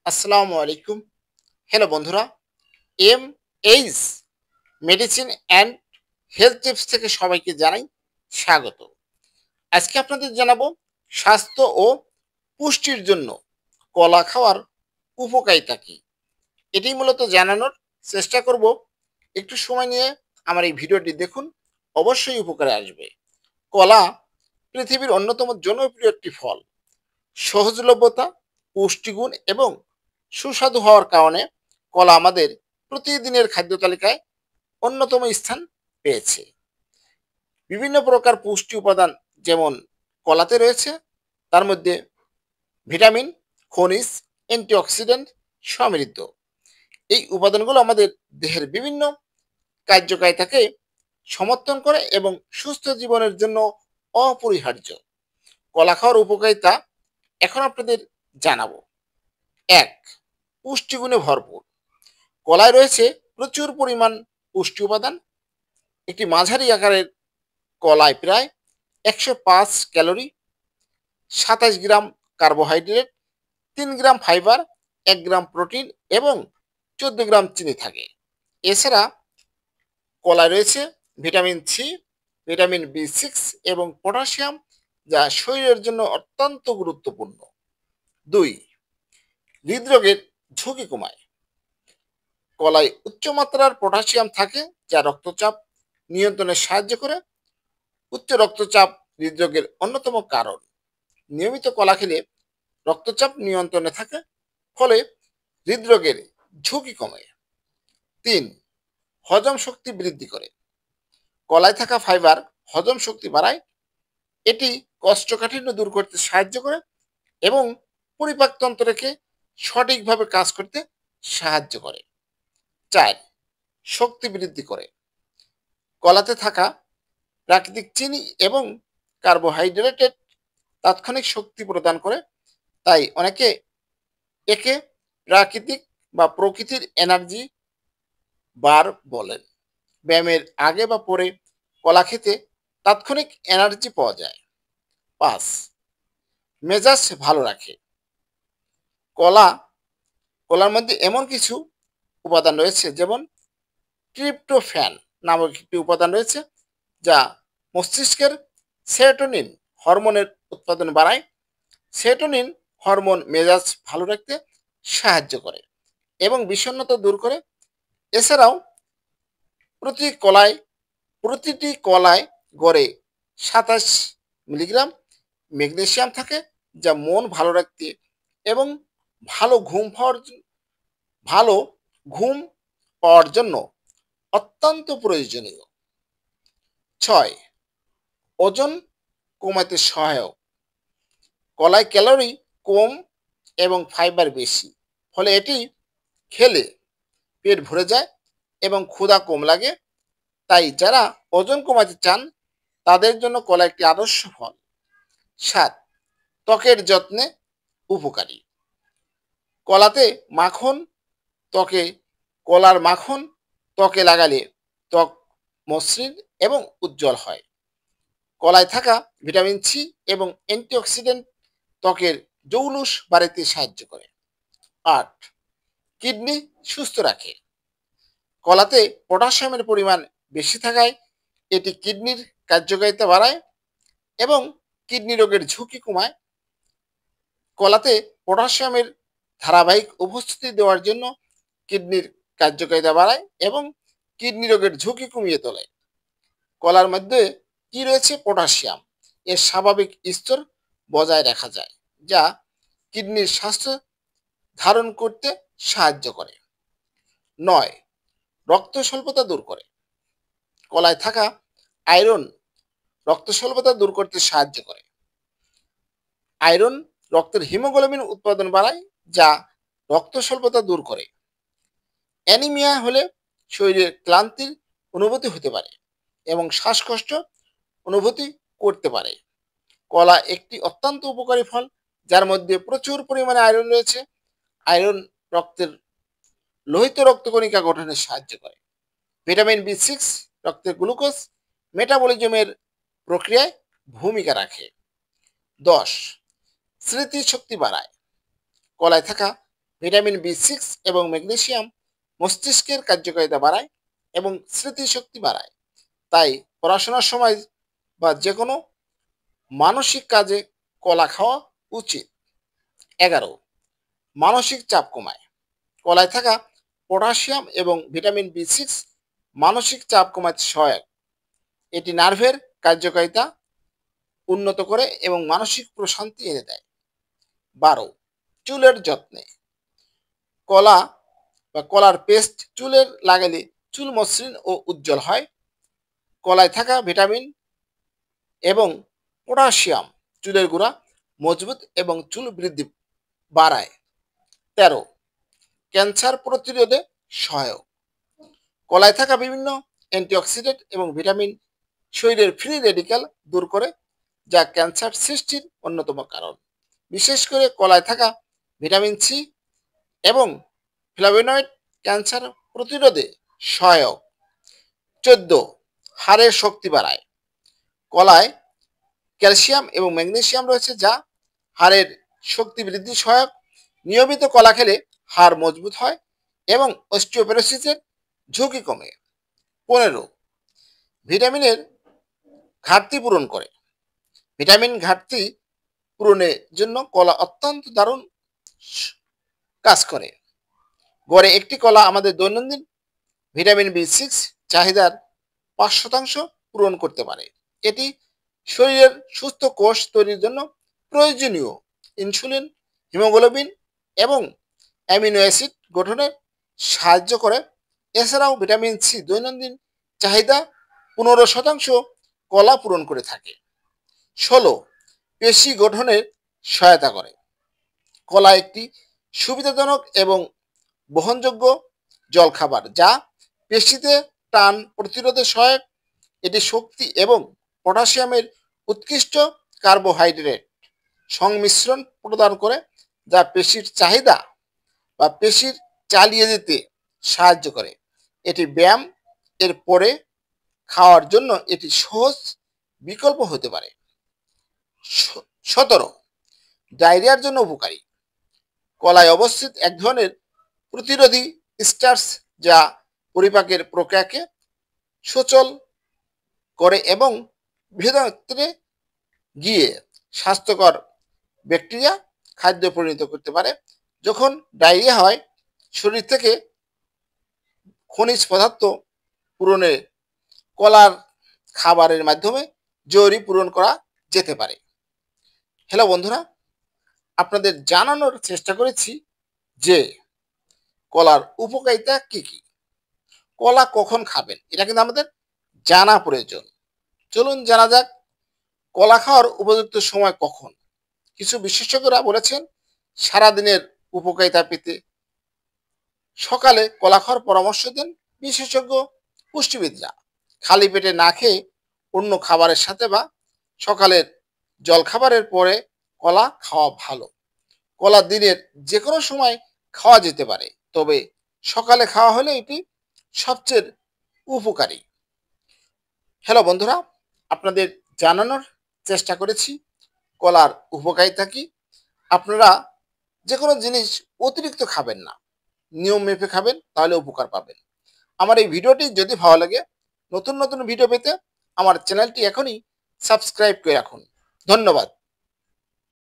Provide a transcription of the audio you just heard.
আসসালামু আলাইকুম। হ্যালো বন্ধুরা, M H medicine and health tips থেকে সবাইকে জানাই স্বাগত। আজকে আপনাদের জানাবো স্বাস্থ্য ও পুষ্টির জন্য কলা খাওয়ার উপকারিতা কী। এটি মূলত জানানোর চেষ্টা করব। একটু সময় নিয়ে আমার এই ভিডিওটি দেখুন, অবশ্যই উপকারে আসবে। কলা পৃথিবীর অন্যতম জনপ্রিয় একটি ফল। সহজলভ্যতা, পুষ্টিগুণ এবং সুস্বাদু হওয়ার কারণে কলা আমাদের প্রতিদিনের খাদ্য তালিকায় অন্যতম স্থান পেয়েছে। বিভিন্ন প্রকার পুষ্টি উপাদান যেমন কলাতে রয়েছে, তার মধ্যে ভিটামিন, খনিজ, অ্যান্টিঅক্সিডেন্ট সমৃদ্ধ। এই উপাদানগুলো আমাদের দেহের বিভিন্ন কার্যকারিতাকে সমর্থন করে এবং সুস্থ জীবনের জন্য অপরিহার্য। কলা খাওয়ার উপকারিতা এখন আপনাদের জানাবো। ১. পুষ্টিগুণে ভরপুর। কলায় রয়েছে প্রচুর পরিমাণ পুষ্টি উপাদান। একটি মাঝারি আকারের কলায় প্রায় ১০৫ ক্যালোরি, ২৭ গ্রাম কার্বোহাইড্রেট, ৩ গ্রাম ফাইবার, ১ গ্রাম প্রোটিন এবং ১৪ গ্রাম চিনি থাকে। এছাড়া কলায় রয়েছে ভিটামিন সি, ভিটামিন বি6 এবং পটাশিয়াম, যা শরীরের জন্য অত্যন্ত গুরুত্বপূর্ণ। ২. হৃদরোগের ঝুঁকি কমায়। কলায় উচ্চমাত্রার পটাশিয়াম থাকে, যা রক্তচাপ নিয়ন্ত্রণে সাহায্য করে। উচ্চ রক্তচাপ হৃদরোগের অন্যতম কারণ। নিয়মিত কলা খেলে রক্তচাপ নিয়ন্ত্রণে থাকে, ফলে হৃদরোগের ঝুঁকি কমে। ৩. হজম শক্তি বৃদ্ধি করে। কলায় থাকা ফাইবার হজম শক্তি বাড়ায়। এটি কোষ্ঠকাঠিন্য দূর করতে সাহায্য করে এবং পরিপাকতন্ত্রকে সঠিকভাবে কাজ করতে সাহায্য করে। ৪. শক্তি বৃদ্ধি করে। কলাতে থাকা প্রাকৃতিক চিনি এবং কার্বোহাইড্রেটেড তাৎক্ষণিক শক্তি প্রদান করে, তাই অনেকে একে প্রাকৃতিক বা প্রকৃতির এনার্জি বার বলেন। ব্যায়ামের আগে বা পরে কলা খেতে তাৎক্ষণিক এনার্জি পাওয়া যায়। ৫. মেজাজ ভালো রাখে। কলা কলার মধ্যে এমন কিছু উপাদান রয়েছে, যেমন ট্রিপ্টোফ্যান নামক একটি উপাদান রয়েছে, যা মস্তিষ্কের সেরোটোনিন হরমোনের উৎপাদন বাড়ায়। সেরোটোনিন হরমোন মেজাজ ভালো রাখতে সাহায্য করে এবং বিষণ্ণতা দূর করে। এছাড়াও প্রতি কলায় প্রতিটি কলায় গড়ে ২৭ মিলিগ্রাম ম্যাগনেসিয়াম থাকে, যা মন ভালো রাখতে এবং ভালো ঘুম পাওয়ার ভালো ঘুম পাওয়ার জন্য অত্যন্ত প্রয়োজনীয়। ৬. ওজন কমাতে সহায়ক। কলায় ক্যালোরি কম এবং ফাইবার বেশি, ফলে এটি খেলে পেট ভরে যায় এবং ক্ষুধা কম লাগে। তাই যারা ওজন কমাতে চান, তাদের জন্য কলা একটি আদর্শ ফল। ৭. ত্বকের যত্নে উপকারী। কলাতে মাখন ত্বকে কলার মাখন ত্বকে লাগালে ত্বক মসৃণ এবং উজ্জ্বল হয়। কলায় থাকা ভিটামিন সি এবং অ্যান্টিঅক্সিডেন্ট ত্বকের জৌলুস বাড়াতে সাহায্য করে। ৮. কিডনি সুস্থ রাখে। কলাতে পটাশিয়ামের পরিমাণ বেশি থাকায় এটি কিডনির কার্যকারিতা বাড়ায় এবং কিডনি রোগের ঝুঁকি কমায়। কলাতে পটাশিয়ামের ধারাবাহিক উপস্থিতি দেওয়ার জন্য কিডনির কার্যকারিতা বাড়ায় এবং কিডনি রোগের ঝুঁকি কমিয়ে তোলে। কলার মধ্যে কি রয়েছে? পটাশিয়াম। এর স্বাভাবিক স্তর বজায় রাখা যায়, যা কিডনির স্বাস্থ্য ধারণ করতে সাহায্য করে। ৯. রক্ত স্বল্পতা দূর করে। কলায় থাকা আয়রন রক্ত স্বল্পতা দূর করতে সাহায্য করে। আয়রন রক্তের হিমোগ্লোবিন উৎপাদন বাড়ায়, যা রক্ত স্বল্পতা দূর করে। অ্যানিমিয়া হলে শরীরে ক্লান্তির অনুভূতি হতে পারে এবং শ্বাসকষ্ট অনুভূতি করতে পারে। কলা একটি অত্যন্ত উপকারী ফল, যার মধ্যে প্রচুর পরিমাণে আয়রন রয়েছে। আয়রন রক্তের লোহিত রক্তকণিকা গঠনে সাহায্য করে। ভিটামিন বি6 রক্তের গ্লুকোজ মেটাবলিজমের প্রক্রিয়ায় ভূমিকা রাখে। ১০. স্মৃতিশক্তি বাড়ায়। কলায় থাকা ভিটামিন B6 এবং ম্যাগনেসিয়াম মস্তিষ্কের কার্যকারিতা বাড়ায় এবং স্মৃতিশক্তি বাড়ায়। তাই পড়াশোনার সময় বা যে কোনো মানসিক কাজে কলা খাওয়া উচিত। 11, মানসিক চাপ কমায়। কলায় থাকা পটাশিয়াম এবং ভিটামিন B6 মানসিক চাপ কমাতে সহায়ক। এটি নার্ভের কার্যকারিতা উন্নত করে এবং মানসিক প্রশান্তি এনে দেয়। 12, চুলের যত্নে। কলা বা কলার পেস্ট চুলের লাগালে চুল মসৃণ ও উজ্জ্বল হয়। কলায় থাকা ভিটামিন এবং পটাশিয়াম চুলের গোড়া মজবুত এবং চুল বৃদ্ধি বাড়ায়। 13, ক্যান্সার প্রতিরোধে সহায়ক। কলায় থাকা বিভিন্ন অ্যান্টিঅক্সিডেন্ট এবং ভিটামিন শরীরের ফ্রি রেডিক্যাল দূর করে, যা ক্যান্সার সৃষ্টির অন্যতম কারণ। বিশেষ করে কলায় থাকা ভিটামিন C এবং ফ্ল্যাভোনয়েড ক্যান্সার প্রতিরোধে সহায়ক। 14, হাড়ের শক্তি বাড়ায়। কলায় ক্যালসিয়াম এবং ম্যাগনেসিয়াম রয়েছে, যা হাড়ের শক্তি বৃদ্ধি সহায়ক। নিয়মিত কলা খেলে হাড় মজবুত হয় এবং অস্টিওপোরোসিসের ঝুঁকি কমে। 15, ভিটামিনের ঘাটতি পূরণ করে। ভিটামিন ঘাটতি পূরণের জন্য কলা অত্যন্ত দারুণ কাজ করে। গড়ে একটি কলা আমাদের দৈনন্দিন ভিটামিন B6 চাহিদার 5% পূরণ করতে পারে। এটি শরীরের সুস্থ কোষ তৈরির জন্য প্রয়োজনীয় ইনসুলিন, হিমোগ্লোবিন এবং অ্যামিনো অ্যাসিড গঠনে সাহায্য করে। এছাড়াও ভিটামিন C দৈনন্দিন চাহিদা 15% কলা পূরণ করে থাকে। 16, পেশি গঠনের সহায়তা করে। কলা একটি সুবিধাজনক এবং বহনযোগ্য জলখাবার, যা পেশিতে টান প্রতিরোধে সহায়ক। এটি শক্তি এবং পটাশিয়ামের উৎকৃষ্ট কার্বোহাইড্রেট সংমিশ্রণ প্রদান করে, যা পেশির চাহিদা বা পেশির চালিয়ে যেতে সাহায্য করে। এটি ব্যায়াম এর পরে খাওয়ার জন্য এটি সহজ বিকল্প হতে পারে। 17, ডায়রিয়ার জন্য উপকারী। কলায় অবস্থিত এক ধরনের প্রতিরোধী স্টার্চ, যা পরিপাকের প্রক্রিয়াকে সচল করে এবং ভেতরে গিয়ে স্বাস্থ্যকর ব্যাকটেরিয়া খাদ্যে পরিণত করতে পারে। যখন ডায়রিয়া হয়, শরীর থেকে খনিজ পদার্থ পূরণে কলার খাবারের মাধ্যমে জরুরি পূরণ করা যেতে পারে। হ্যালো বন্ধুরা, আপনাদের জানানোর চেষ্টা করেছি যে কলার উপকারিতা কি কি, কলা কখন খাবেন এটা কিন্তু আমাদের জানা প্রয়োজন। চলুন জানা যাক কলা খাওয়ার উপযুক্ত সময় কখন। কিছু বিশেষজ্ঞরা বলেছেন সারাদিনের উপকারিতা পেতে সকালে কলা খাওয়ার পরামর্শ দেন বিশেষজ্ঞ পুষ্টিবিদরা। খালি পেটে না খেয়ে অন্য খাবারের সাথে বা সকালের জলখাবারের পরে কলা খাওয়া ভালো। কলা দিনের যে কোনো সময় খাওয়া যেতে পারে, তবে সকালে খাওয়া হলে এটি সবচেয়ে উপকারী। হ্যালো বন্ধুরা, আপনাদের জানানোর চেষ্টা করেছি কলার উপকারিতা কি। আপনারা যে কোনো জিনিস অতিরিক্ত খাবেন না, নিয়ম মেপে খাবেন, তাহলে উপকার পাবেন। আমার এই ভিডিওটি যদি ভালো লাগে, নতুন নতুন ভিডিও পেতে আমার চ্যানেলটি এখনই সাবস্ক্রাইব করে রাখুন। ধন্যবাদ।